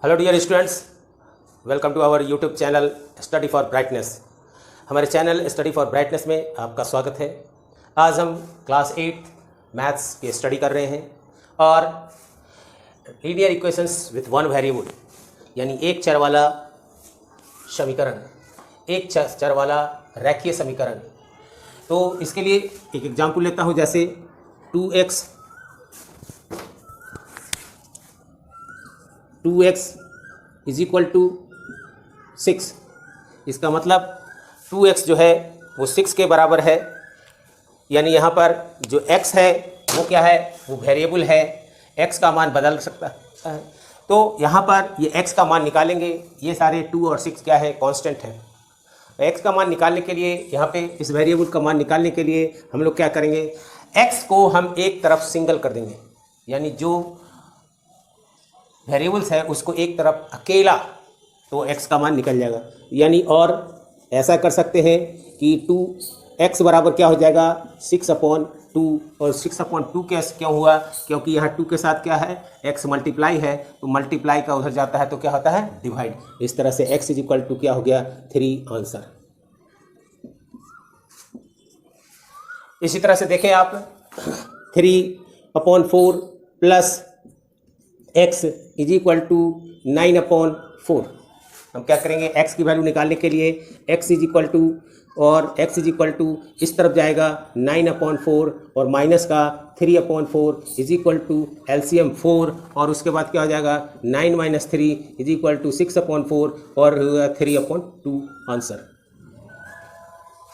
Hello dear students, welcome to our YouTube channel study for brightness. हमारे channel study for brightness में आपका स्वागत है। आज हम क्लास 8 मैथ्स की स्टडी कर रहे हैं और linear equations with one variable यानी एक चर वाला समीकरण, एक चर वाला रेखीय समीकरण। तो इसके लिए एक एग्जाम्पल लेता हूँ, जैसे 2x इज इक्वल टू 6। इसका मतलब 2x जो है वो 6 के बराबर है, यानी यहाँ पर जो x है वो क्या है, वो वेरिएबल है, x का मान बदल सकता है। तो यहाँ पर ये x का मान निकालेंगे। ये सारे 2 और 6 क्या है, कांस्टेंट है। x का मान निकालने के लिए, यहाँ पे इस वेरिएबल का मान निकालने के लिए हम लोग क्या करेंगे, x को हम एक तरफ सिंगल कर देंगे, यानी जो वेरिएबल्स है उसको एक तरफ अकेला, तो x का मान निकल जाएगा। यानी और ऐसा कर सकते हैं कि 2x बराबर क्या हो जाएगा, 6/2। और 6/2 कैसे क्यों हुआ, क्योंकि यहाँ 2 के साथ क्या है, x मल्टीप्लाई है, तो मल्टीप्लाई का उधर जाता है तो क्या होता है, डिवाइड। इस तरह से x इज इक्वल टू क्या हो गया, 3 आंसर। इसी तरह से देखें आप, 3/4 plus x is equal to 9/4। हम क्या करेंगे, x की वैल्यू निकालने के लिए x इज इक्वल टू, और x इज इक्वल टू इस तरफ जाएगा 9/4 और माइनस का 3/4 इज इक्वल टू एलसीएम 4, और उसके बाद क्या हो जाएगा, 9 - 3 इज इक्वल टू 6/4 और 3/2 आंसर।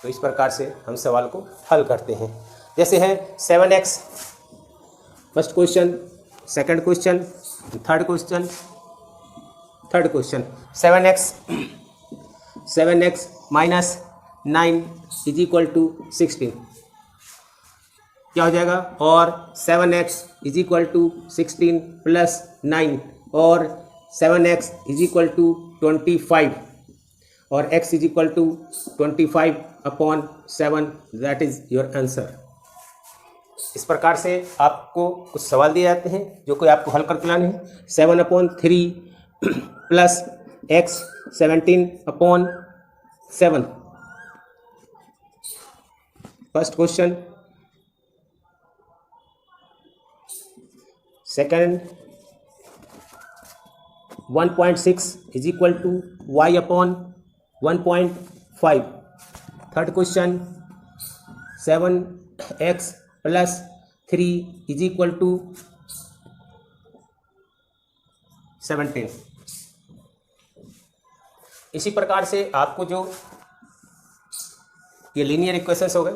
तो इस प्रकार से हम सवाल को हल करते हैं। जैसे है 7x, first question, second question, third question. 7x minus 9 is equal to 16 क्या हो जाएगा, और 7x is equal to 16 plus 9, और 7x इज इक्वल टू 25, और x is equal to 25/7। That is your answer. इस प्रकार से आपको कुछ सवाल दिए जाते हैं जो कोई आपको हल करके लाने हैं। 7/3 plus x 17/7, first question. Second, 1.6 is equal to y/1.5, third question. 7x plus 3 is equal to 17। इसी प्रकार से आपको जो ये लीनियर इक्वेशंस हो गए,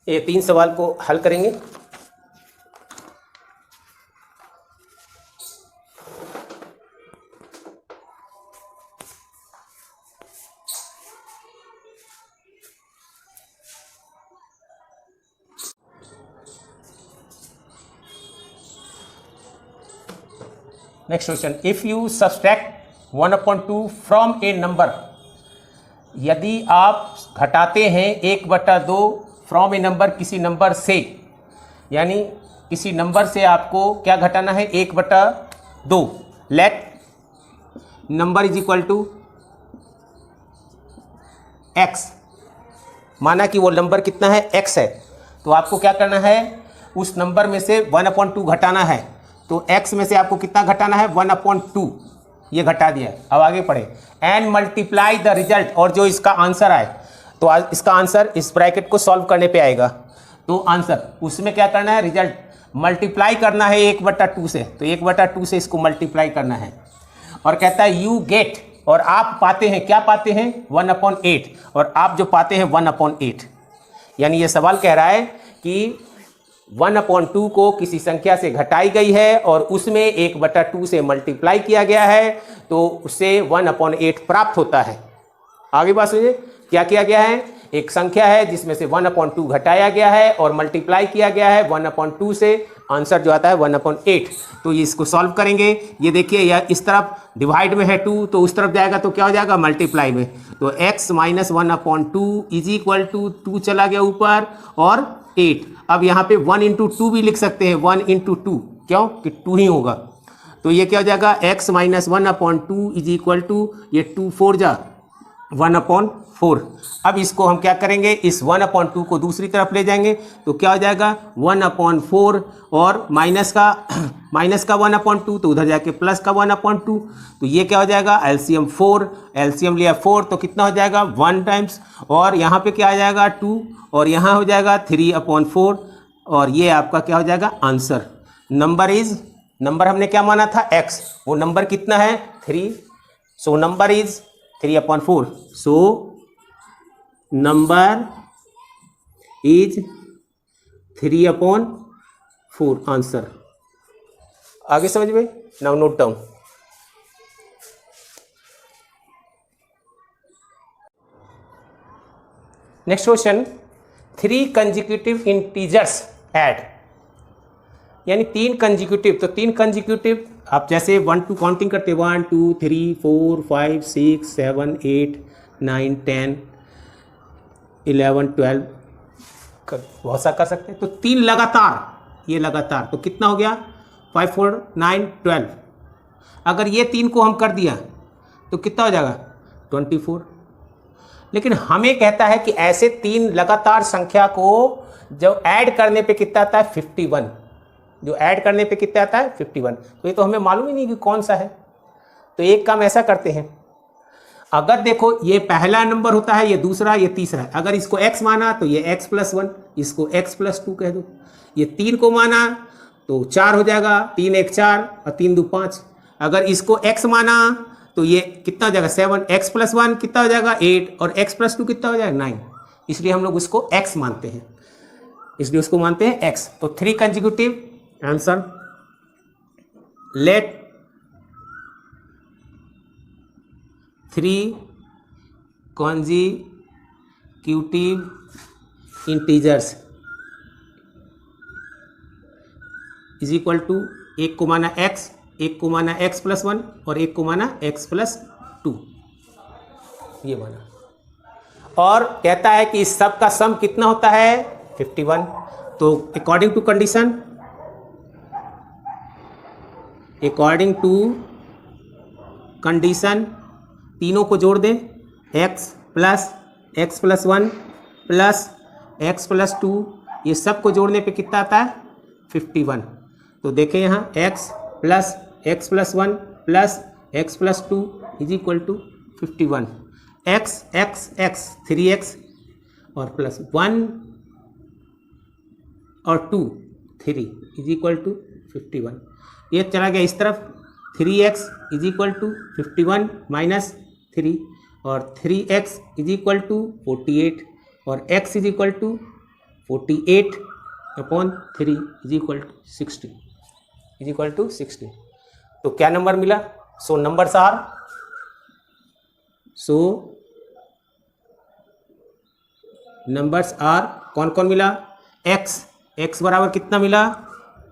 ये 3 सवाल को हल करेंगे। Next question, if you subtract 1/2 from A number. यदि आप घटाते हैं 1/2 फ्रॉम ए नंबर, किसी नंबर से, यानी किसी नंबर से आपको क्या घटाना है, 1/2। Let number is equal to x। माना कि वो नंबर कितना है, x है, तो आपको क्या करना है, उस नंबर में से 1/2 घटाना है। तो x में से आपको कितना घटाना है, 1/2। ये घटा दिया। अब आगे पढ़े, एंड मल्टीप्लाई द रिजल्ट, और जो इसका आंसर आए, तो इसका आंसर इस ब्रैकेट को सॉल्व करने पे आएगा। तो आंसर उसमें क्या करना है, रिजल्ट मल्टीप्लाई करना है 1/2 से, तो 1/2 से इसको मल्टीप्लाई करना है। और कहता है यू गेट, और आप पाते हैं, क्या पाते हैं, 1/8, और आप जो पाते हैं 1/8। यानी ये सवाल कह रहा है कि 1/2 को किसी संख्या से घटाई गई है और उसमें 1/2 से मल्टीप्लाई किया गया है, तो उससे 1/8 प्राप्त होता है। आगे बात सुनिए, क्या किया गया है, एक संख्या है जिसमें से 1/2 घटाया गया है और मल्टीप्लाई किया गया है 1/2 से, आंसर जो आता है 1/8। तो इसको सॉल्व करेंगे। ये देखिए, यह इस तरफ डिवाइड में है 2, तो उस तरफ जाएगा तो क्या हो जाएगा, मल्टीप्लाई में। तो x - 1/2 इज इक्वल टू 2 चला गया ऊपर और 8। अब यहाँ पे 1 × 2 भी लिख सकते हैं, 1 × 2, क्यों कि 2 ही होगा। तो ये क्या हो जाएगा, x minus 1/2 is equal to, ये 2 4 जा 1/4। अब इसको हम क्या करेंगे, इस 1/2 को दूसरी तरफ ले जाएंगे तो क्या हो जाएगा 1/4 और माइनस का 1/2, तो उधर जाके प्लस का 1/2, तो ये क्या हो जाएगा एलसीएम 4, एलसीएम लिया 4 तो कितना हो जाएगा 1 टाइम्स, और यहाँ पे क्या आ जाएगा 2 और यहाँ हो जाएगा 3/4, और ये आपका क्या हो जाएगा आंसर। नंबर हमने क्या माना था x, वो नंबर कितना है 3, so number is 3/4, so number is 3/4 answer. आगे समझ में, now note down. Next question, 3 consecutive integers add, यानी 3 कंजिक्यूटिव, तो 3 कंजिक्यूटिव आप जैसे 1 2 काउंटिंग करते हैं 1 2 3 4 5 6 7 8 9 10 11 12 बहुत सा कर सकते हैं, तो 3 लगातार, ये लगातार, तो कितना हो गया 5 4 9 12। अगर ये 3 को हम कर दिया तो कितना हो जाएगा 24। लेकिन हमें कहता है कि ऐसे 3 लगातार संख्या को जो ऐड करने पे कितना आता है 51, जो ऐड करने पे कितना आता है 51, तो ये तो हमें मालूम ही नहीं कि कौन सा है। तो एक काम ऐसा करते हैं, अगर देखो ये पहला नंबर होता है, ये दूसरा, ये तीसरा है, अगर इसको x माना तो ये x + 1, इसको x + 2 कह दो। ये 3 को माना तो 4 हो जाएगा, 3 1 4 और 3 2 5। अगर इसको x माना तो ये कितना हो जाएगा 7, x + 1 कितना हो जाएगा 8 और x + 2 कितना हो जाएगा 9, इसलिए हम लोग उसको x मानते हैं, इसलिए उसको मानते हैं x। तो 3 consecutive answer, let 3 consecutive integers is equal to, एक को माना x, एक को माना x + 1 और एक को माना x + 2, ये माना, और कहता है कि इस सब का सम कितना होता है 51। तो अकॉर्डिंग टू कंडीशन तीनों को जोड़ दें, x + 1 प्लस x + 2, ये सब को जोड़ने पे कितना आता है 51। तो देखें यहाँ x + 1 plus x + 2 is equal to 51, x 3x और प्लस 1 और 2 3 इज इक्वल टू 51। ये चला गया इस तरफ, 3x is equal to 51 minus 3 और 3x इज इक्वल टू 48 और x is equal to 48/3 is equal to 60 तो क्या नंबर मिला, सो नंबर्स आर कौन कौन मिला, x बराबर कितना मिला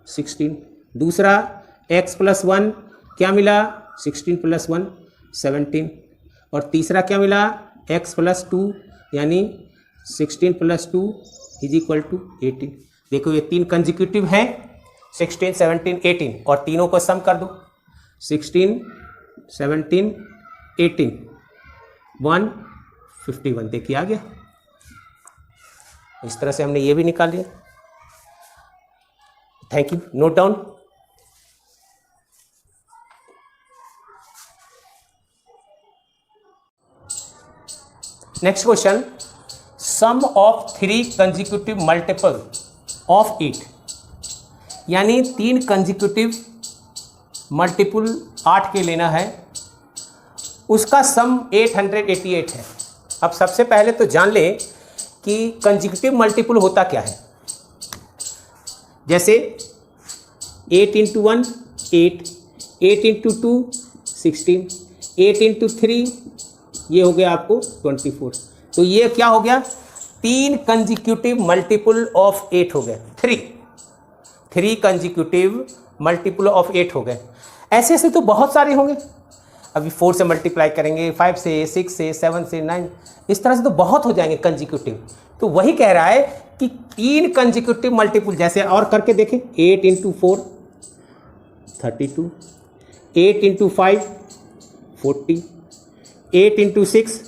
16, दूसरा x + 1 क्या मिला 16 + 1 17, और तीसरा क्या मिला x + 2 यानी 16 + 2 इज इक्वल टू 18। देखो ये 3 कंजिक्यूटिव हैं 16 17 18 और तीनों को सम कर दो, 16 17 18 151, देखिए आ गया। इस तरह से हमने ये भी निकाल लिया। Thank you, note down. Next question, sum of 3 consecutive multiple of 8, यानी 3 कंजिक्यूटिव मल्टीपल 8 के लेना है, उसका सम 888 है। अब सबसे पहले तो जान ले कि कंजिक्यूटिव मल्टीपल होता क्या है। जैसे 8 × 1 8, 8 × 2 16, 8 × 3 ये हो गया आपको 24। तो ये क्या हो गया 3 कंजिक्यूटिव मल्टीपल ऑफ 8 हो गए, 3 कंजिक्यूटिव मल्टीपल ऑफ 8 हो गए। ऐसे ऐसे तो बहुत सारे होंगे, अभी 4 से मल्टीप्लाई करेंगे, 5 से, 6 से, 7 से, 9, इस तरह से तो बहुत हो जाएंगे कंजिक्यूटिव। तो वही कह रहा है कि 3 कंजिक्यूटिव मल्टीपल, जैसे और करके देखें 8 × 4 32, 8 इंटू 5 40, 8 इंटू 6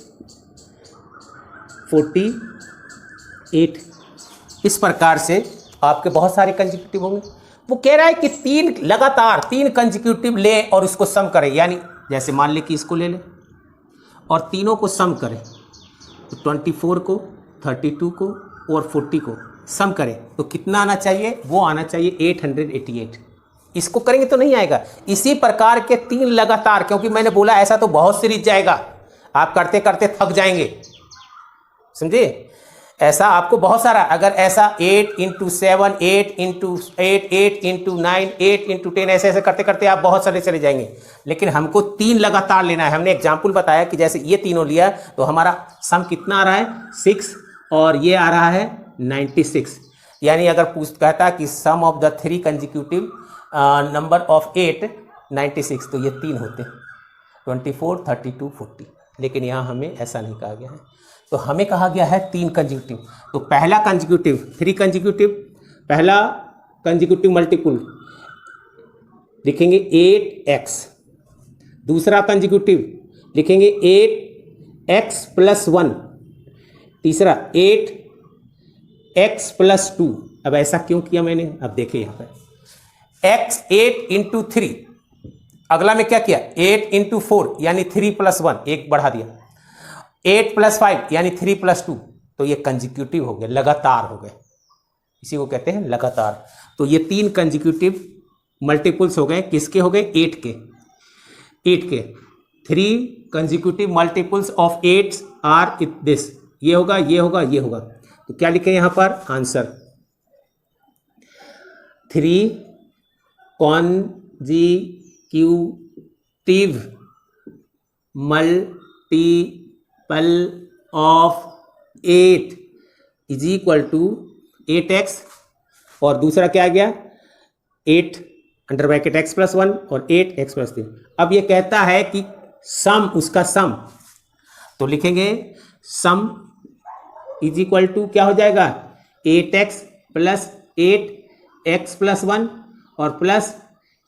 48। इस प्रकार से आपके बहुत सारे कंजिक्यूटिव होंगे। वो कह रहा है कि तीन लगातार 3 कंजिक्यूटिव ले और उसको सम करें, यानी जैसे मान ले कि इसको ले ले और तीनों को सम करें, तो 24 को, 32 को और 40 को सम करें तो कितना आना चाहिए? वो आना चाहिए 888। इसको करेंगे तो नहीं आएगा। इसी प्रकार के 3 लगातार, क्योंकि मैंने बोला ऐसा तो बहुत सीरीज जाएगा, आप करते करते थक जाएंगे, समझे? ऐसा आपको बहुत सारा, अगर ऐसा 8 इंटू 7, 8 इंटू 8, 8 इंटू 9, 8 इंटू 10, ऐसे ऐसे करते करते आप बहुत सारे चले जाएंगे। लेकिन हमको 3 लगातार लेना है। हमने एग्जाम्पल बताया कि जैसे ये तीनों लिया तो हमारा सम कितना आ रहा है? 6 और ये आ रहा है 96। यानी अगर कहता कि sum of the 3 consecutive number of 8 96, तो ये 3 होते, 24, 32, 40। लेकिन यहाँ हमें ऐसा नहीं कहा गया है, तो हमें कहा गया है 3 कंजिक्यूटिव। तो पहला कंजिक्यूटिव 3 कंजिक्यूटिव, पहला कंजिक्यूटिव मल्टीपल लिखेंगे 8x, दूसरा कंजिक्यूटिव लिखेंगे 8x प्लस 1, तीसरा 8x प्लस 2। अब ऐसा क्यों किया मैंने? अब देखिए यहाँ पर x 8 इंटू 3, अगला में क्या किया? 8 इंटू 4 यानी 3 प्लस 1, एक बढ़ा दिया, 8 प्लस 5 यानी 3 प्लस 2, तो ये कंजिक्यूटिव हो गए, लगातार हो गए, इसी को कहते हैं लगातार। तो ये 3 कंजिक्यूटिव मल्टीपल्स हो गए, किसके हो गए? 8 के। 3 consecutive multiples of 8 are this, ये होगा, ये होगा, ये होगा। तो क्या लिखे यहां पर? Answer 3 consecutive multiple of 8 is equal to 8x, और दूसरा क्या आ गया? 8 अंडर ब्रैकेट x प्लस 1 और 8x प्लस 3। अब ये कहता है कि सम, उसका सम, तो लिखेंगे सम इज इक्वल टू क्या हो जाएगा? 8x प्लस 8x प्लस 1 और प्लस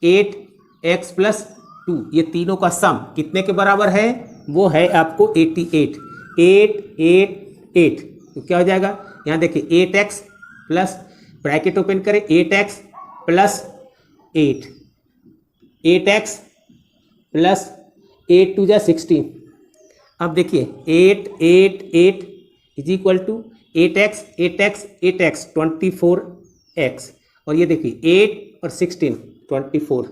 8x प्लस 2, ये तीनों का सम कितने के बराबर है? वो है आपको 88। 888, तो क्या हो जाएगा? यहाँ देखिए 8x प्लस, ब्रैकेट ओपन करें, 8x plus 8, 8x plus 8 to जा 16। अब देखिए 888 is equal to 8x 24x, और ये देखिए 8 और 16 24।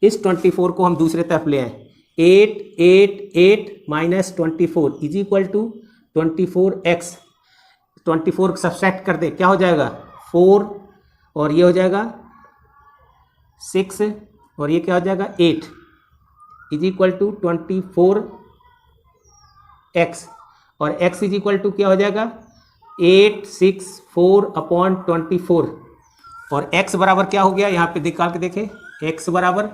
इस 24 को हम दूसरे तरफ ले आए, 888 minus 24 is equal to 24x। 24 subtract कर दे, क्या हो जाएगा? 4, और ये हो जाएगा 6, और ये क्या हो जाएगा? 8 इज इक्वल टू 24x, और x इज इक्वल टू क्या हो जाएगा? 864/24, और x बराबर क्या हो गया? यहाँ पे निकाल के देखें, x बराबर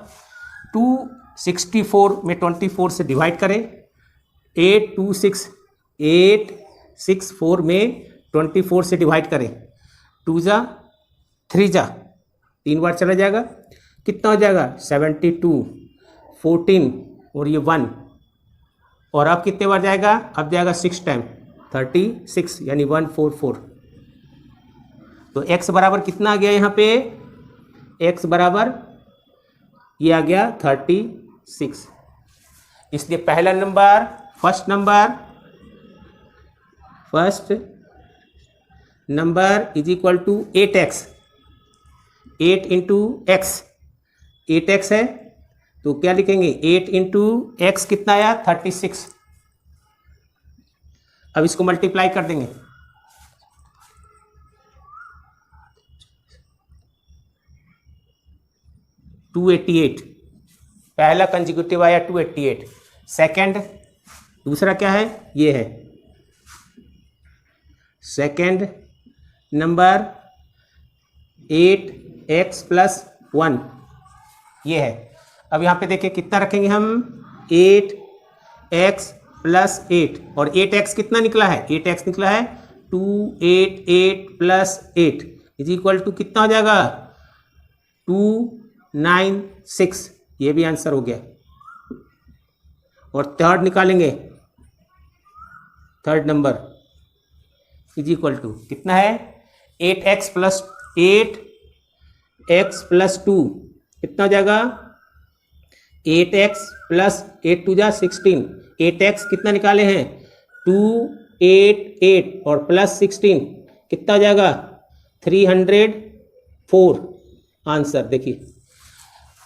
264 में 24 से डिवाइड करें, 864 में 24 से डिवाइड करें, 2 जा 3 जा 3 बार चला जाएगा, कितना हो जाएगा? 72, 14 और ये 1, और अब कितने बार जाएगा? अब जाएगा 6 टाइम, 36 यानी 144। तो x बराबर कितना आ गया यहाँ पे? x बराबर ये आ गया 36। इसलिए पहला नंबर, first number is equal to 8x, 8 into x, 8x है तो क्या लिखेंगे? 8 इंटू एक्स कितना आया? 36। अब इसको मल्टीप्लाई कर देंगे, 288, पहला कंजिक्यूटिव आया 288। सेकंड, दूसरा क्या है? ये है सेकंड नंबर 8x प्लस 1, ये है। अब यहाँ पे देखिए कितना रखेंगे हम? 8x प्लस 8, और 8x कितना निकला है? 8x निकला है 288 प्लस 8 इज इक्वल टू कितना हो जाएगा? 296। ये भी आंसर हो गया। और थर्ड निकालेंगे, third number is equal to कितना है 8x प्लस 2 कितना हो जाएगा 8x प्लस 8 2 जा 16। 8x कितना निकाले हैं 288 और प्लस 16 कितना हो जाएगा 304। आंसर देखिए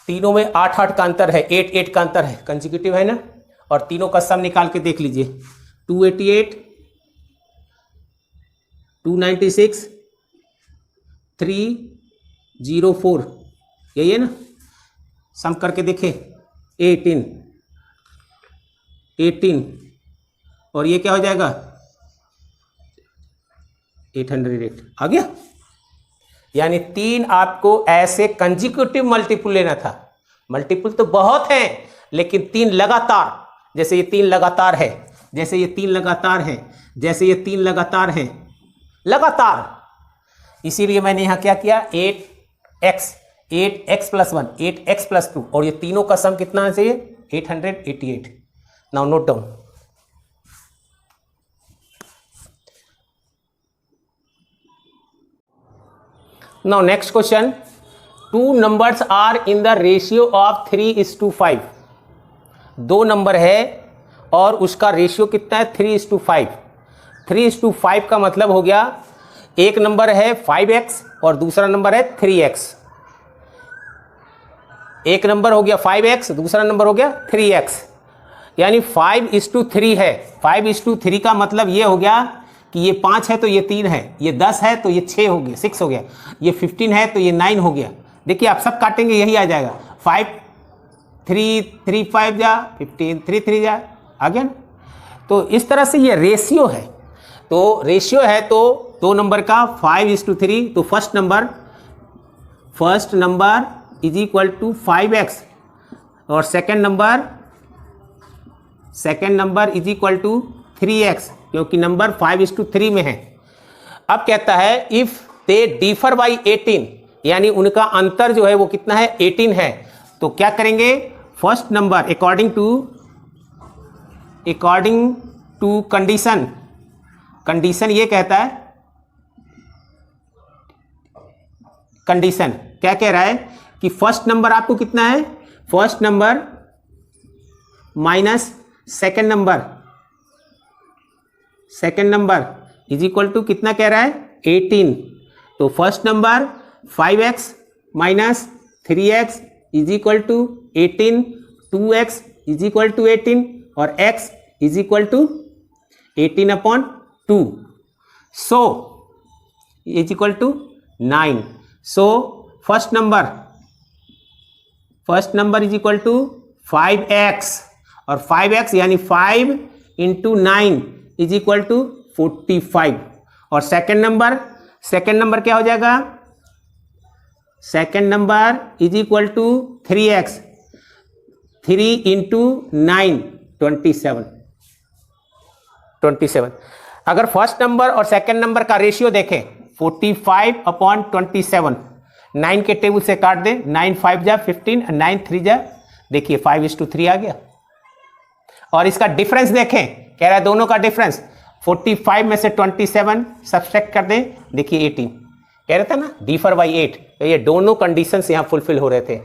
तीनों में 8 का अंतर है, 8 का अंतर है, कंसेक्यूटिव है ना। और तीनों का सम निकाल के देख लीजिए 288 296 304 यही है ना। सम करके देखें 18 और ये क्या हो जाएगा 808 आ गया। यानी 3 आपको ऐसे कंसेक्यूटिव मल्टीपल लेना था। मल्टीपल तो बहुत हैं लेकिन 3 लगातार, जैसे ये 3 लगातार है, जैसे ये 3 लगातार है, जैसे ये 3 लगातार हैं लगातार। इसीलिए मैंने यहां क्या किया 8x प्लस 1 8x प्लस 2 और ये तीनों का सम कितना आना चाहिए 888। Now note down. Now next question 2 numbers are in the ratio of 3:5। 2 number है और उसका रेशियो कितना है 3:5। 3:5 का मतलब हो गया एक नंबर है 5x और दूसरा नंबर है 3x। एक नंबर हो गया 5x, दूसरा नंबर हो गया 3x, यानी 5:3 है। 5:3 का मतलब ये हो गया कि ये 5 है तो ये 3 है, ये 10 है तो ये 6 हो गया 6 हो गया, ये 15 है तो ये 9 हो गया। देखिए आप सब काटेंगे यही आ जाएगा 5 3 3 5 जा 15 3 3 जा आ गया ना। तो इस तरह से ये रेशियो है। तो रेशियो है तो 2 नंबर का 5:3 तो first number is equal to 5x और second number is equal to 3x क्योंकि नंबर 5:3 में है। अब कहता है इफ दे डिफर बाई 18 यानी उनका अंतर जो है वो कितना है 18 है। तो क्या करेंगे first number according to condition ये कहता है कंडीशन क्या कह रहा है कि फर्स्ट नंबर आपको कितना है first number minus second number is equal to कितना कह रहा है 18। तो first number 5x minus 3x is equal to 18, 2x is equal to 18 और x is equal to 18/2 so is equal to 9। So first number is equal to 5x और 5x यानी 5 into 9 is equal to 45 और second number क्या हो जाएगा second number is equal to 3x 3 into 9 27। अगर first number और second number का ratio देखें 45/27 9 के टेबल से काट दें 9 5 जा 15 9 3 जा देखिए 5:3 आ गया। और इसका डिफरेंस देखें कह रहा है दोनों का डिफरेंस 45 में से 27 सब्सट्रैक्ट कर दें देखिए 18 कह रहा था ना डिफर बाई 8। तो ये दोनों कंडीशंस यहाँ फुलफिल हो रहे थे।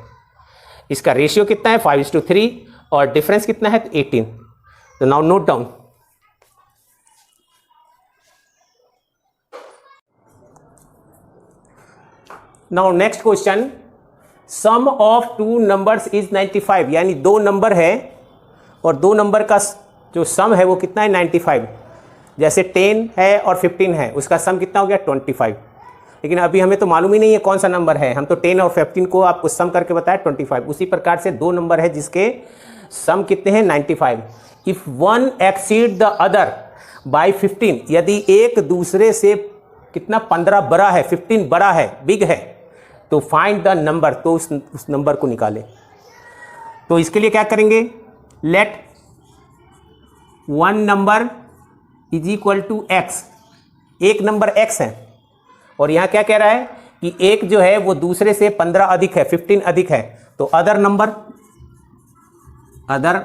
इसका रेशियो कितना है 5:3 और डिफरेंस कितना है 18। तो now note down. Now next question sum of 2 numbers is 95 यानी 2 नंबर है और 2 नंबर का जो सम है वो कितना है 95। जैसे 10 है और 15 है उसका सम कितना हो गया 25। लेकिन अभी हमें तो मालूम ही नहीं है कौन सा नंबर है, हम तो 10 और 15 को आपको सम करके बताया 25। उसी प्रकार से 2 नंबर है जिसके सम कितने हैं 95। If one exceed the other by 15 यदि एक दूसरे से कितना 15 बड़ा है 15 बड़ा है बिग है तो फाइंड द नंबर तो उस नंबर को निकाले। तो इसके लिए क्या करेंगे let one number is equal to x. एक नंबर x है और यहाँ क्या कह रहा है कि एक जो है वो दूसरे से 15 अधिक है 15 अधिक है तो other number other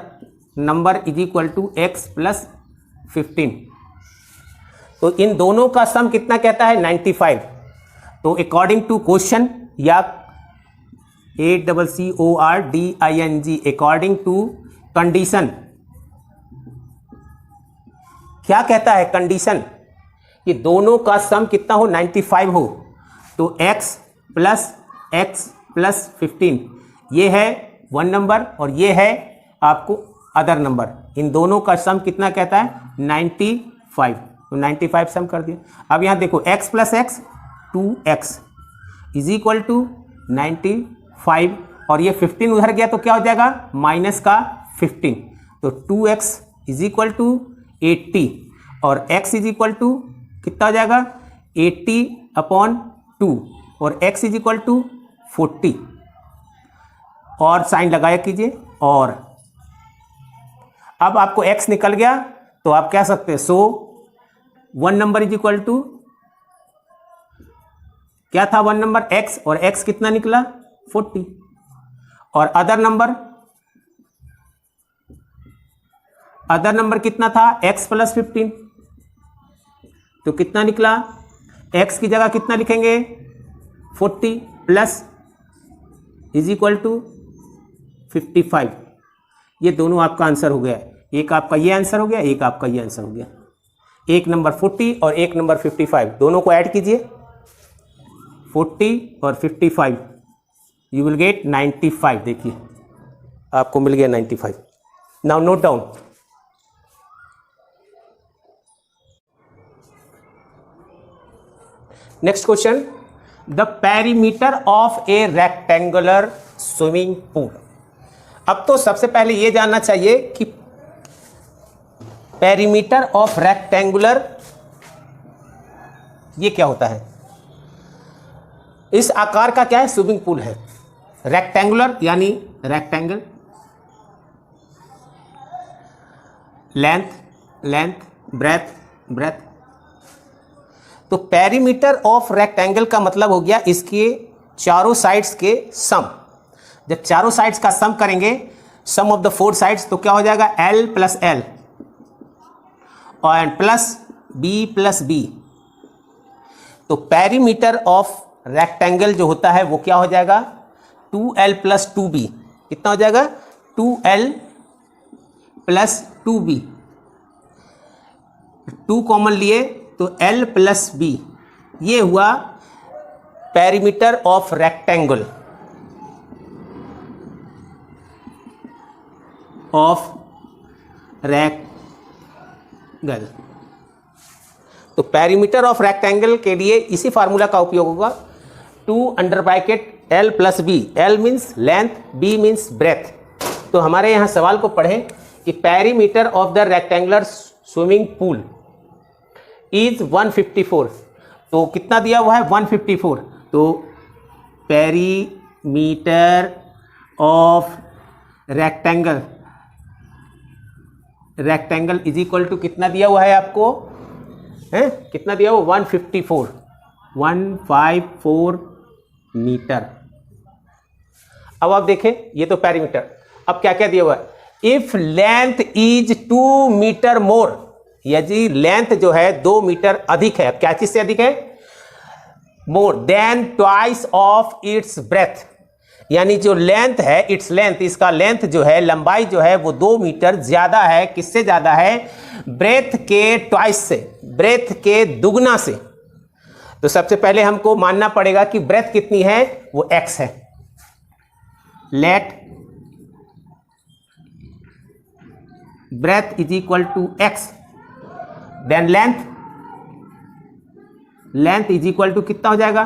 number is equal to x plus 15। तो इन दोनों का सम कितना कहता है 95। तो अकॉर्डिंग टू क्वेश्चन या ACCORDING अकॉर्डिंग टू कंडीशन, क्या कहता है कंडीशन कि दोनों का सम कितना हो 95 हो। तो x प्लस 15 ये है वन नंबर और ये है आपको अदर नंबर, इन दोनों का सम कितना कहता है 95। तो 95 सम कर दिया। अब यहाँ देखो x plus x 2x is equal to 95 और ये 15 उधर गया तो क्या हो जाएगा माइनस का 15। तो 2x इज इक्वल टू 80 और x इज इक्वल टू कितना हो जाएगा 80/2 और x इज इक्वल टू 40 और साइन लगाया कीजिए। और अब आपको x निकल गया तो आप कह सकते हैं so one number is equal to क्या था वन नंबर x और x कितना निकला 40 और अदर नंबर कितना था x प्लस 15। तो कितना निकला x की जगह कितना लिखेंगे 40 प्लस इज इक्वल टू 55। ये दोनों आपका आंसर हो गया। एक आपका ये आंसर हो गया, एक आपका ये आंसर हो गया। एक नंबर 40 और एक नंबर 55 दोनों को ऐड कीजिए 40 और 55 यू विल गेट 95। देखिए आपको मिल गया 95। Now note down. Next question, the perimeter of A rectangular swimming pool. अब तो सबसे पहले यह जानना चाहिए कि पेरीमीटर ऑफ रेक्टेंगुलर ये क्या होता है। इस आकार का क्या है स्विमिंग पूल है। रेक्टेंगुलर यानी रेक्टेंगल, लेंथ ब्रेथ। तो पेरीमीटर ऑफ रेक्टेंगल का मतलब हो गया इसके चारों साइड्स के सम। जब चारों साइड्स का सम करेंगे सम ऑफ द फोर साइड्स तो क्या हो जाएगा L प्लस L और प्लस B प्लस B। तो पेरीमीटर ऑफ रेक्टेंगल जो होता है वो क्या हो जाएगा 2L प्लस 2B। कितना हो जाएगा 2L प्लस 2B। 2 कॉमन लिए तो L प्लस B। ये हुआ पेरीमीटर ऑफ रेक्टेंगल तो पेरीमीटर ऑफ रेक्टेंगल के लिए इसी फार्मूला का उपयोग होगा 2 under bracket L plus B। L means length, B means breadth. तो हमारे यहाँ सवाल को पढ़ें कि perimeter of the rectangular swimming pool is 154। तो कितना दिया हुआ है 154। तो perimeter of rectangle is equal to कितना दिया हुआ है आपको है कितना दिया हुआ 154 मीटर। अब आप देखें ये तो पेरीमीटर। अब क्या क्या दिया हुआ है if length is 2 metre more, यदि लेंथ जो है 2 मीटर अधिक है। क्या चीज से अधिक है more than twice of its breath. यानी जो लेंथ है इट्स लेंथ, इसका लेंथ जो है लंबाई जो है वो 2 मीटर ज्यादा है। किससे ज्यादा है ब्रेथ के ट्वाइस से, ब्रेथ के दुगना से। तो सबसे पहले हमको मानना पड़ेगा कि ब्रेथ कितनी है वो x है। Let breadth is equal to x then length is equal to कितना हो जाएगा।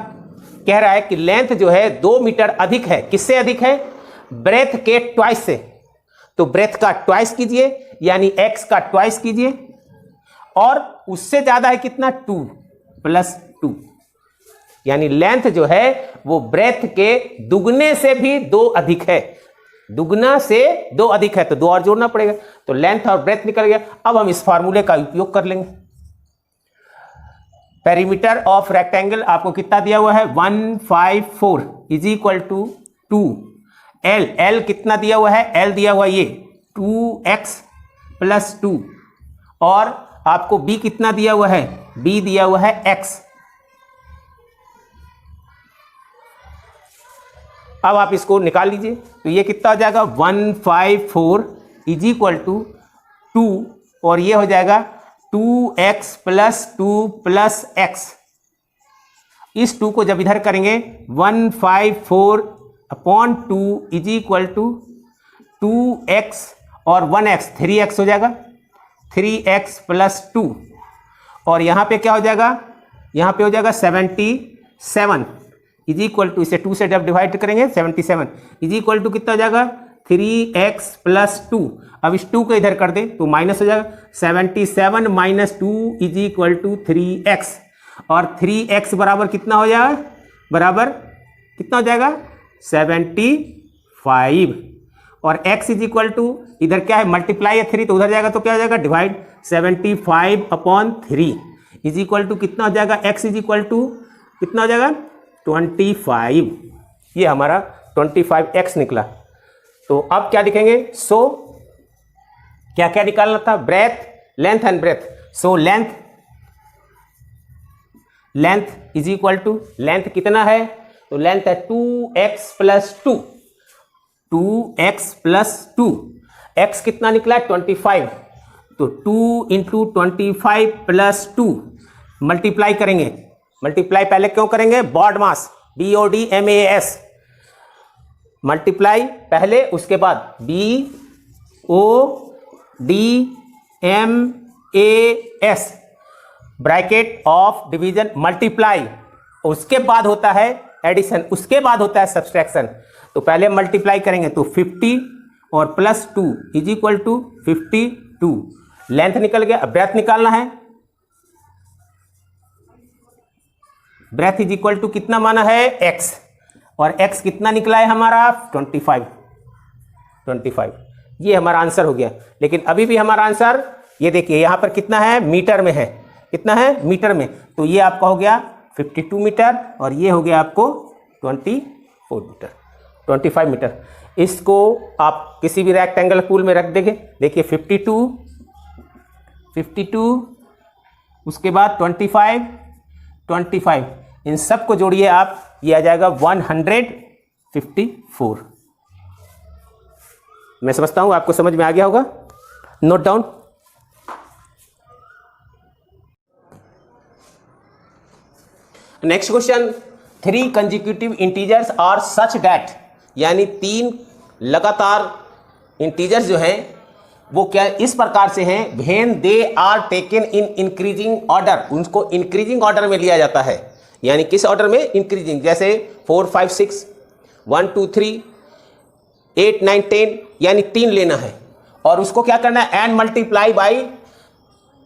कह रहा है कि लेंथ जो है 2 मीटर अधिक है। किससे अधिक है ब्रेथ के ट्वाइस से। तो ब्रेथ का ट्वाइस कीजिए यानी x का ट्वाइस कीजिए और उससे ज्यादा है कितना 2 प्लस 2 यानी लेंथ जो है वो ब्रेथ के दुगने से भी 2 अधिक है। दुगना से 2 अधिक है तो 2 और जोड़ना पड़ेगा। तो लेंथ और ब्रेथ निकल गया। अब हम इस फार्मूले का उपयोग कर लेंगे। पेरीमीटर ऑफ रेक्टेंगल आपको कितना दिया हुआ है 154 इज इक्वल टू 2 L कितना दिया हुआ है L दिया हुआ ये 2x+2 और आपको b कितना दिया हुआ है, b दिया हुआ है x। अब आप इसको निकाल लीजिए तो ये कितना हो जाएगा 154 इज इक्वल टू 2 और ये हो जाएगा 2x+2+x। इस 2 को जब इधर करेंगे 154/2 इज इक्वल टू 2x और 1x 3x हो जाएगा, 3x+2 और यहाँ पे क्या हो जाएगा, यहाँ पे हो जाएगा 77 इज इक्वल टू, इसे 2 से जब डिवाइड करेंगे 77 इज इक्वल टू कितना हो जाएगा 3x+2। अब इस 2 को इधर कर दें तो माइनस हो जाएगा 77 - 2 इज इक्वल टू 3x और 3x बराबर कितना हो जाएगा, बराबर कितना हो जाएगा 75 और x इज इक्वल टू इधर क्या है मल्टीप्लाई है 3 तो उधर जाएगा तो क्या हो जाएगा डिवाइड 75/3 इज इक्वल टू कितना हो जाएगा x इज इक्वल टू कितना हो जाएगा 25। ये हमारा 25x निकला। तो अब क्या लिखेंगे, सो क्या क्या निकालना था, breadth length and breadth. So length is equal to, length कितना है तो लेंथ है 2x+2, 2x+2, x कितना निकला है 25 तो 2 × 25+2 मल्टीप्लाई करेंगे। मल्टीप्लाई पहले क्यों करेंगे, बॉड मास BODMAS मल्टीप्लाई पहले, उसके बाद BODMAS bracket of division multiply, उसके बाद होता है एडिशन, उसके बाद होता है सब्सट्रैक्शन। तो पहले मल्टीप्लाई करेंगे तो 50 और +2 इज इक्वल टू 52। लेंथ निकल गया, अब ब्रेथ निकालना है। ब्रेथ इज इक्वल टू कितना माना है x और x कितना निकला है हमारा 25। ये हमारा आंसर हो गया। लेकिन अभी भी हमारा आंसर ये देखिए यहाँ पर कितना है, मीटर में है, कितना है मीटर में, तो ये आपका हो गया 52 मीटर और ये हो गया आपको 24 मीटर, 25 मीटर। इसको आप किसी भी रेक्टेंगल पूल में रख देंगे, देखिए 52, उसके बाद 25, इन सब को जोड़िए आप, ये आ जाएगा 154। मैं समझता हूं आपको समझ में आ गया होगा। Note down. Next question, 3 consecutive integers are such that, यानी 3 लगातार इंटीजर्स जो हैं वो क्या इस प्रकार से हैं, when they are taken in increasing order, उनको इंक्रीजिंग ऑर्डर में लिया जाता है। यानी किस ऑर्डर में, इंक्रीजिंग, जैसे 4 5 6 1 2 3 8 9 10, यानी 3 लेना है और उसको क्या करना है, एंड मल्टीप्लाई बाई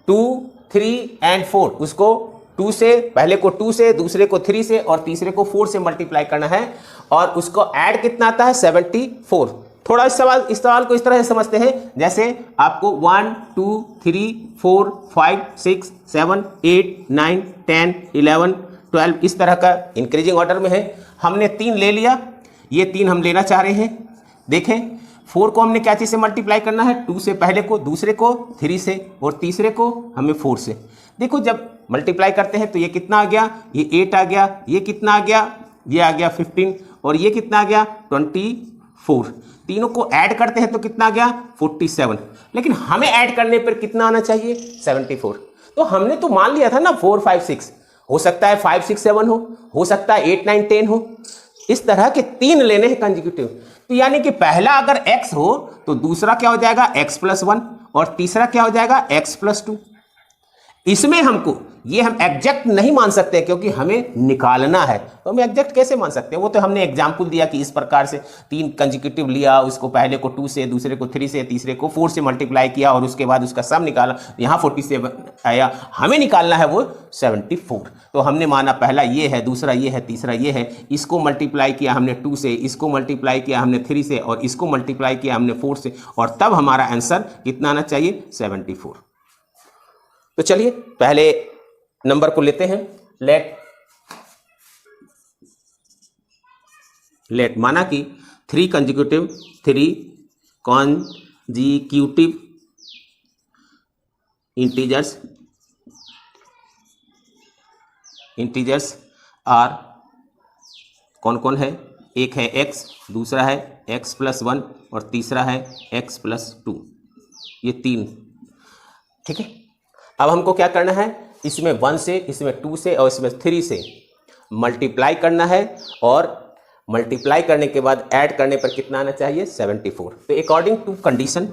2 3 एंड 4। उसको 2 से, पहले को 2 से, दूसरे को 3 से और तीसरे को 4 से मल्टीप्लाई करना है और उसको ऐड कितना आता है 74। थोड़ा इस सवाल को इस तरह से समझते हैं, जैसे आपको 1 2 3 4 5 6 7 8 9 10 11 12 इस तरह का इंक्रीजिंग ऑर्डर में है। हमने 3 ले लिया, ये 3 हम लेना चाह रहे हैं। देखें 4 को हमने क्या चीज़ से मल्टीप्लाई करना है, 2 से पहले को, दूसरे को 3 से और तीसरे को हमें 4 से। देखो जब मल्टीप्लाई करते हैं तो ये कितना आ गया, ये 8 आ गया, ये कितना आ गया, ये आ गया 15 और ये कितना आ गया 24। तीनों को ऐड करते हैं तो कितना आ गया 47। लेकिन हमें ऐड करने पर कितना आना चाहिए 74। तो हमने तो मान लिया था ना 4 5 6, हो सकता है 5 6 7 हो सकता है 8 9 10 हो, इस तरह के 3 लेने हैं कंसेक्यूटिव। तो यानी कि पहला अगर x हो तो दूसरा क्या हो जाएगा x+1 और तीसरा क्या हो जाएगा x+2। इसमें हमको ये हम एग्जैक्ट नहीं मान सकते क्योंकि हमें निकालना है, तो हम एग्जैक्ट कैसे मान सकते हैं। वो तो हमने एग्जाम्पल दिया कि इस प्रकार से 3 कंसेक्यूटिव लिया, उसको पहले को 2 से, दूसरे को 3 से, तीसरे को 4 से मल्टीप्लाई किया और उसके बाद उसका सम निकाला, यहाँ 47 आया। हमें निकालना है वो 74। तो हमने माना पहला ये है, दूसरा ये है, तीसरा ये है, इसको मल्टीप्लाई किया हमने 2 से, इसको मल्टीप्लाई किया हमने 3 से और इसको मल्टीप्लाई किया हमने 4 से और तब हमारा आंसर कितना आना चाहिए 74। तो चलिए पहले नंबर को लेते हैं। लेट माना कि 3 कंसेक्यूटिव 3 एग्जीक्यूटिव इंटीजर्स आर कौन कौन है? एक है x, दूसरा है x+1 और तीसरा है x+2। ये तीन, ठीक है। अब हमको क्या करना है? इसमें 1 से, इसमें 2 से और इसमें 3 से मल्टीप्लाई करना है और मल्टीप्लाई करने के बाद ऐड करने पर कितना आना चाहिए? 74। तो अकॉर्डिंग टू कंडीशन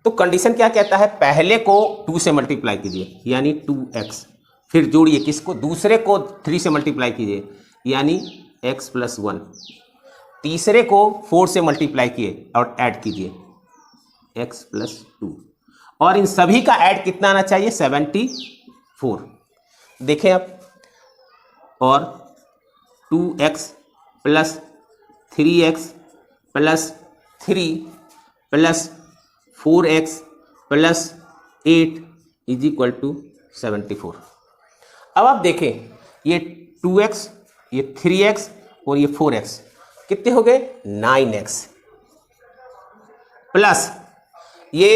तो कंडीशन क्या कहता है? पहले को 2 से मल्टीप्लाई कीजिए यानी 2x, फिर जोड़िए किसको? दूसरे को 3 से मल्टीप्लाई कीजिए यानी x+1, तीसरे को 4 से मल्टीप्लाई किए और ऐड कीजिए x+2, और इन सभी का ऐड कितना आना चाहिए? 74। देखें आप, और 2x + 3x + 3 + 4x + 8 = 74। अब आप देखें, ये 2x, ये 3x और ये 4x कितने हो गए? 9x, प्लस ये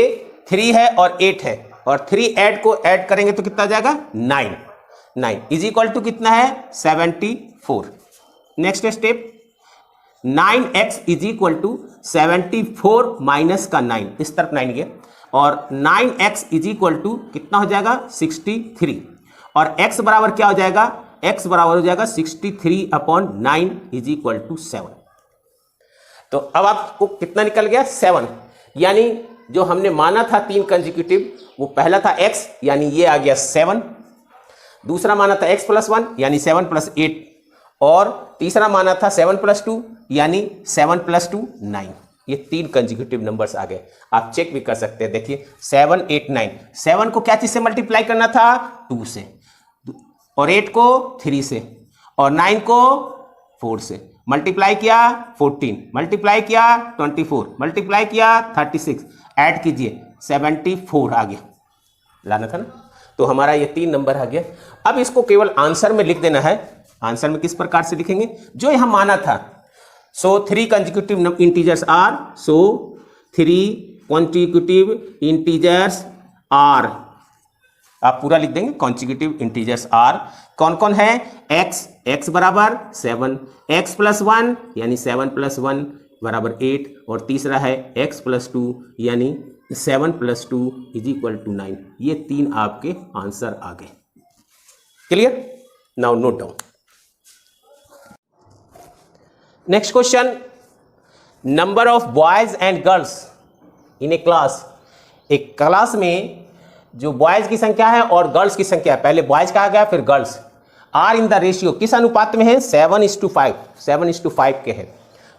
3 है और 8 है, और 3 ऐड करेंगे तो कितना आ जाएगा? 9 = कितना है? 74। नेक्स्ट स्टेप, 9x = 74 माइनस का 9, इस तरफ 9 गया, और 9x = कितना हो जाएगा? 63, और x बराबर क्या हो जाएगा? x बराबर हो जाएगा 63/9 = 7। तो अब आपको कितना निकल गया? 7। यानी जो हमने माना था 3 कंसेक्यूटिव, वो पहला था x यानी ये आ गया 7, दूसरा माना था x+1 यानी 7 + 8, और तीसरा माना था 7 + 2 यानी 7 + 2 9। ये 3 कंसेक्यूटिव नंबर्स आ गए। आप चेक भी कर सकते हैं, देखिए 7 8 9। 7 को क्या चीज से मल्टीप्लाई करना था? 2 से, और 8 को 3 से, और 9 को 4 से। मल्टीप्लाई किया 14, मल्टीप्लाई किया 24, मल्टीप्लाई किया 36, ऐड कीजिए 74 आ गया, लाना था ना। तो हमारा ये 3 नंबर आ गया। अब इसको केवल आंसर में लिख देना है। आंसर में किस प्रकार से लिखेंगे? जो यहां माना था, so 3 consecutive integers are, so 3 consecutive integers are, आप पूरा लिख देंगे। कॉन्जिक्यूटिव इंटीजर्स आर कौन कौन है? x बराबर 7, x+1 यानी 7 + 1 बराबर 8, और तीसरा है x+2 यानी 7 + 2 = 9। ये 3 आपके आंसर आ गए। Clear? Now note down. Next question, number of boys and girls in A class. एक क्लास में जो बॉयज की संख्या है और गर्ल्स की संख्या है, पहले बॉयज कहा गया फिर girls, are in the ratio, किस अनुपात में है? 7:5, 7:5 के हैं।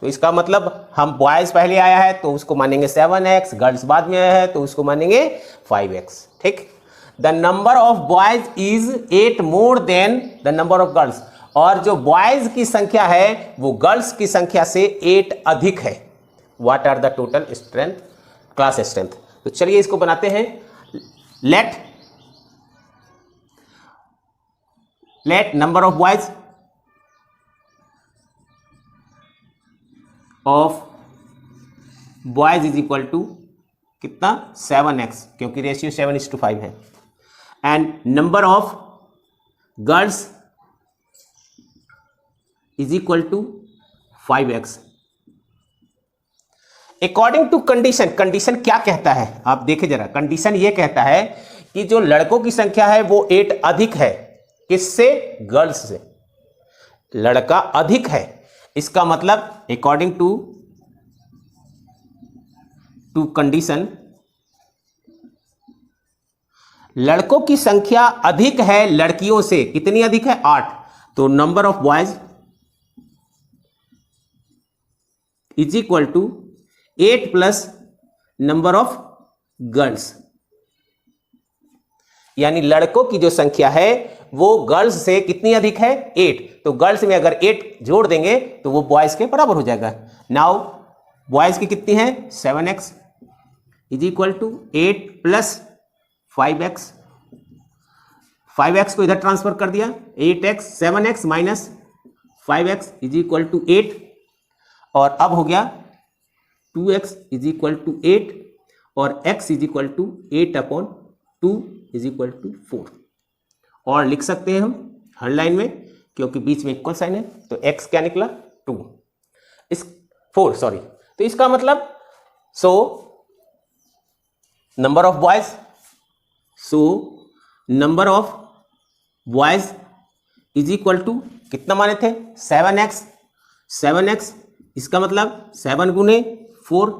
तो इसका मतलब हम बॉयज पहले आया है तो उसको मानेंगे 7x, गर्ल्स बाद में आया है तो उसको मानेंगे 5x। ठीक। The number of boys is 8 more than the number of girls, और जो बॉयज की संख्या है वो गर्ल्स की संख्या से 8 अधिक है। What are the total strength, class strength. तो चलिए इसको बनाते हैं। let number of boys is equal to कितना? 7x, क्योंकि रेशियो 7:5 है, and number of girls is equal to 5x। According to condition, condition क्या कहता है आप देखें जरा। कंडीशन ये कहता है कि जो लड़कों की संख्या है वो 8 अधिक है, किससे? गर्ल्स से। लड़का अधिक है, इसका मतलब अकॉर्डिंग टू कंडीशन, लड़कों की संख्या अधिक है लड़कियों से। कितनी अधिक है? 8। तो number of boys is equal to 8 plus number of girls, यानी लड़कों की जो संख्या है वो गर्ल्स से कितनी अधिक है? 8। तो गर्ल्स में अगर 8 जोड़ देंगे तो वो बॉयज के बराबर हो जाएगा। नाउ बॉयज की कितनी है? 7x is equal to 8 plus 5x। 5x को इधर ट्रांसफर कर दिया, 8x 7x minus 5x is equal to 8, और अब हो गया 2x इज इक्वल टू 8 और x is equal to 8/2 is equal to 4, और लिख सकते हैं हम हर लाइन में क्योंकि बीच में इक्वल साइन है, तो x क्या निकला 2 इस 4 सॉरी। तो इसका मतलब number of boys is equal to कितना माने थे 7x, इसका मतलब 7 गुने 4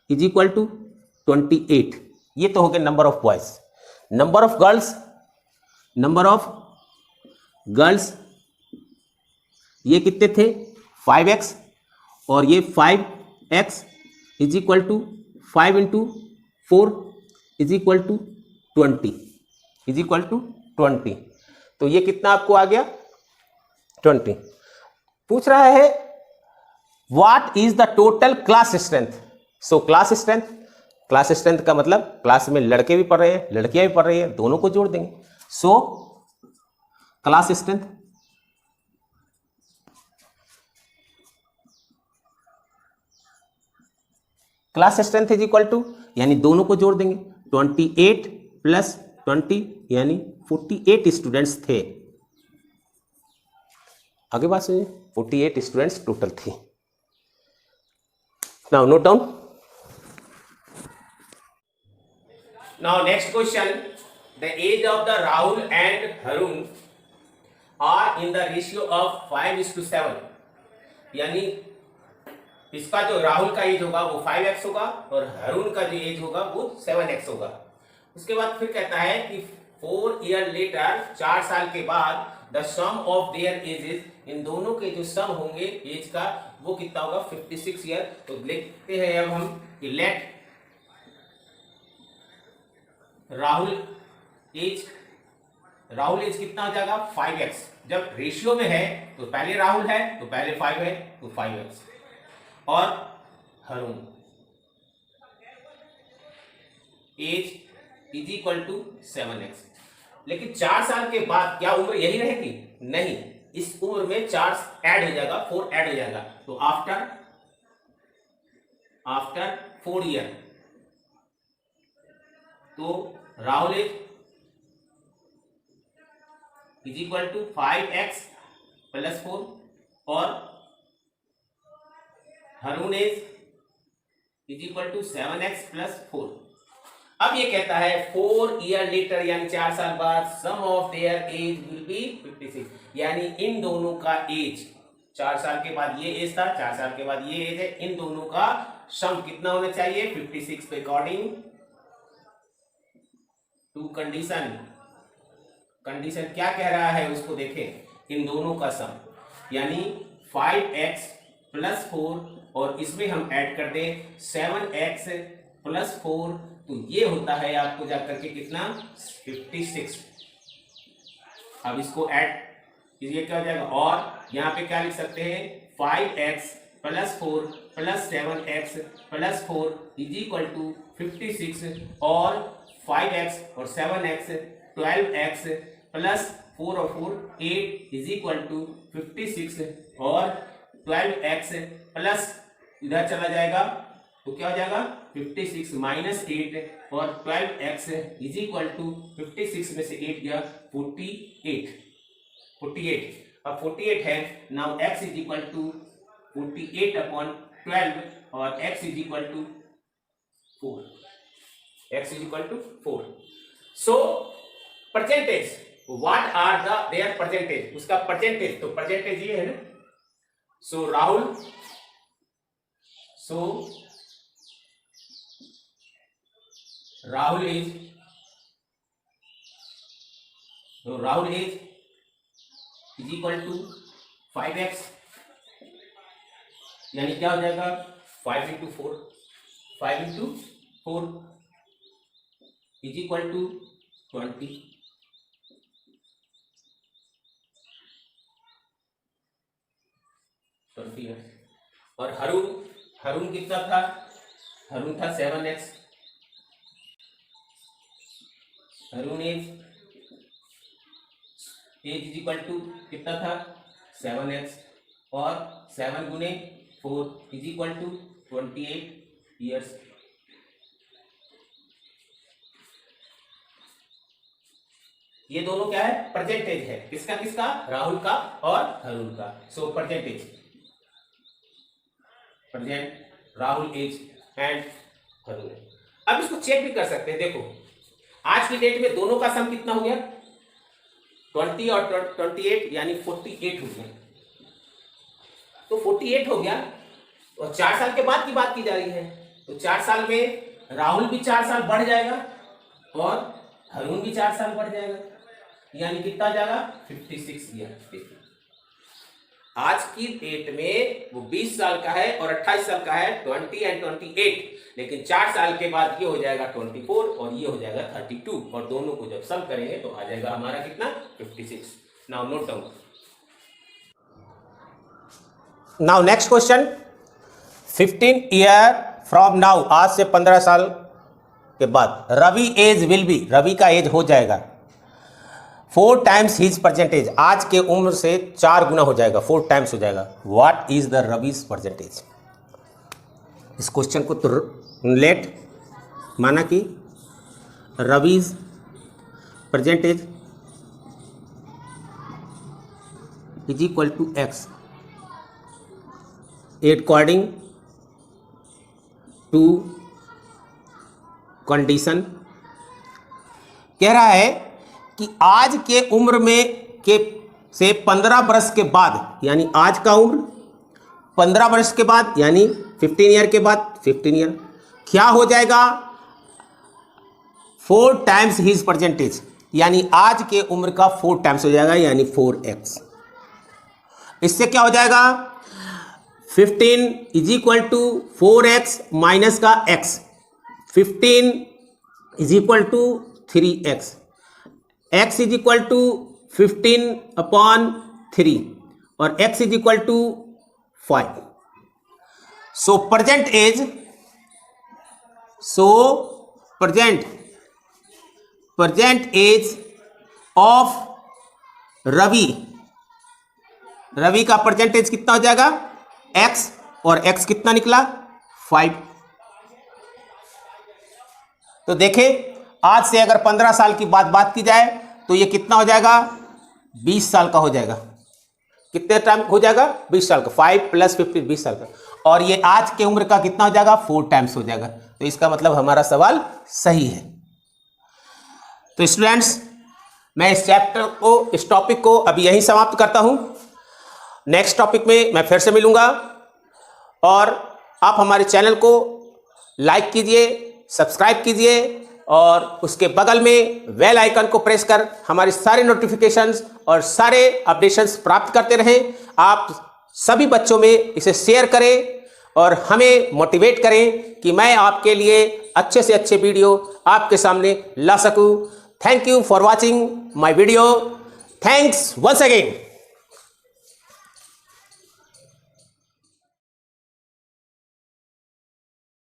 इज इक्वल टू 28। ये तो हो गया number of boys. Number of girls ये कितने थे 5x, और ये 5x is equal to 5 into 4 is equal to 20, तो ये कितना आपको आ गया 20। पूछ रहा है what is the total class strength. So class strength का मतलब क्लास में लड़के भी पढ़ रहे हैं लड़कियां भी पढ़ रही है, दोनों को जोड़ देंगे। So class strength is equal to, यानी दोनों को जोड़ देंगे, 28 प्लस 20 यानी 48 स्टूडेंट्स थे। आगे बात सुनिए, 48 स्टूडेंट्स टोटल थे। Now note down. Now next question, the age of the Rahul and Harun are in the ratio of 5:7, यानी इसका जो राहुल का एज होगा वो 5x होगा और हरुण का जो एज होगा वो 7x होगा। उसके बाद फिर कहता है कि 4 ईयर लेटर, 4 साल के बाद, the sum of their ages, इन दोनों के जो सम होंगे एज का वो कितना होगा 56 ईयर। तो लिखते हैं अब हम कि लेट राहुल एज कितना हो जाएगा 5x। जब रेशियो में है तो पहले राहुल है तो पहले 5 है तो 5x, और Harun age is equal to 7x। लेकिन 4 साल के बाद क्या उम्र यही रहेगी? नहीं, इस उम्र में 4 ऐड हो जाएगा, 4 ऐड हो जाएगा। तो आफ्टर 4 ईयर तो Rahul age is equal to 5x plus 4 और Harun age is equal to 7x plus 4। अब ये कहता है 4 ईयर लेटर यानी 4 साल बाद, sum of their age will be 56, यानी इन दोनों का एज, 4 साल के बाद ये एज था, 4 साल के बाद ये एज है, इन दोनों का सम कितना होना चाहिए 56 पे अकॉर्डिंग टू कंडीशन क्या कह रहा है उसको देखें, इन दोनों का सम यानी 5x प्लस 4 और इसमें हम ऐड कर दें 7x प्लस 4, तो ये होता है आपको जाकर के कितना 56। अब इसको ऐड कीजिए क्या हो जाएगा, और यहाँ पे क्या लिख सकते हैं 5x plus 4 plus 7x plus 4 is equal to 56, और 5x और 7x 12x प्लस 4 और 4 8 इज इक्वल टू 56, और 12x प्लस इधर चला जाएगा तो क्या हो जाएगा 56 माइनस 8, और 12x इज इक्वल टू 56 में से 8 गया 48। अब 48 है, now x is equal to 48/12 और x is equal to 4। So percentage, what are their percentage, उसका परसेंटेज, तो परसेंटेज ये है ना। So Rahul age is equal to 5x, यानी क्या हो जाएगा 5 इंटू 4 इज इक्वल टू 20। और हरुण कितना था, हरुण था 7x, Harun age age is equal to कितना था 7x और 7 गुने 4 इज इक्वल टू 28 ईयर्स। ये दोनों क्या है परसेंटेज है, किसका किसका, राहुल का और अरुण का। So percentage present Rahul age and Arun. अब इसको चेक भी कर सकते हैं। देखो आज की डेट में दोनों का सम कितना हो गया 20 और 28 यानी 48 हो गया। तो 48 हो गया और 4 साल के बाद की बात की जा रही है, तो 4 साल में राहुल भी 4 साल बढ़ जाएगा और अरुण भी 4 साल बढ़ जाएगा, यानी कितना जाएगा 56 ईयर। आज की डेट में वो 20 साल का है और 28 साल का है 20 एंड 28, लेकिन 4 साल के बाद ये हो जाएगा 24 और ये हो जाएगा 32 और दोनों को जब सम करेंगे तो आ जाएगा हमारा कितना 56। Now note down. Now next question 15 year from now, आज से 15 साल के बाद Ravi age will be, Ravi का एज हो जाएगा 4 टाइम्स हिज परसेंटेज, आज के उम्र से 4 गुना हो जाएगा, 4 टाइम्स हो जाएगा। What is the Ravi's percentage. इस क्वेश्चन को तो लेट माना कि Ravi's percentage is equal to x according to condition. कह रहा है कि आज के उम्र में के से 15 वर्ष के बाद, यानी आज का उम्र 15 वर्ष के बाद यानी 15 ईयर के बाद 15 ईयर क्या हो जाएगा 4 टाइम्स हिज परसेंटेज, यानी आज के उम्र का 4 टाइम्स हो जाएगा यानी 4x। इससे क्या हो जाएगा 15 is equal to 4x minus का x, 15 is equal to 3x, x is equal to 15/3 और x is equal to 5। So present age, present age of Ravi, Ravi का परसेंटेज कितना हो जाएगा x और x कितना निकला 5। तो देखें आज से अगर 15 साल की बात की जाए तो ये कितना हो जाएगा 20 साल का हो जाएगा। कितने टाइम हो जाएगा 20 साल का, 5 + 15 20 साल का, और ये आज के उम्र का कितना हो जाएगा 4 टाइम्स हो जाएगा। तो इसका मतलब हमारा सवाल सही है। तो स्टूडेंट्स मैं इस चैप्टर को, इस टॉपिक को अभी यहीं समाप्त करता हूं। नेक्स्ट टॉपिक में मैं फिर से मिलूंगा और आप हमारे चैनल को लाइक कीजिए, सब्सक्राइब कीजिए और उसके बगल में बेल आइकन को प्रेस कर हमारे सारे नोटिफिकेशंस और सारे अपडेशंस प्राप्त करते रहें। आप सभी बच्चों में इसे शेयर करें और हमें मोटिवेट करें कि मैं आपके लिए अच्छे से अच्छे वीडियो आपके सामने ला सकूं। Thank you for watching my video. Thanks once again.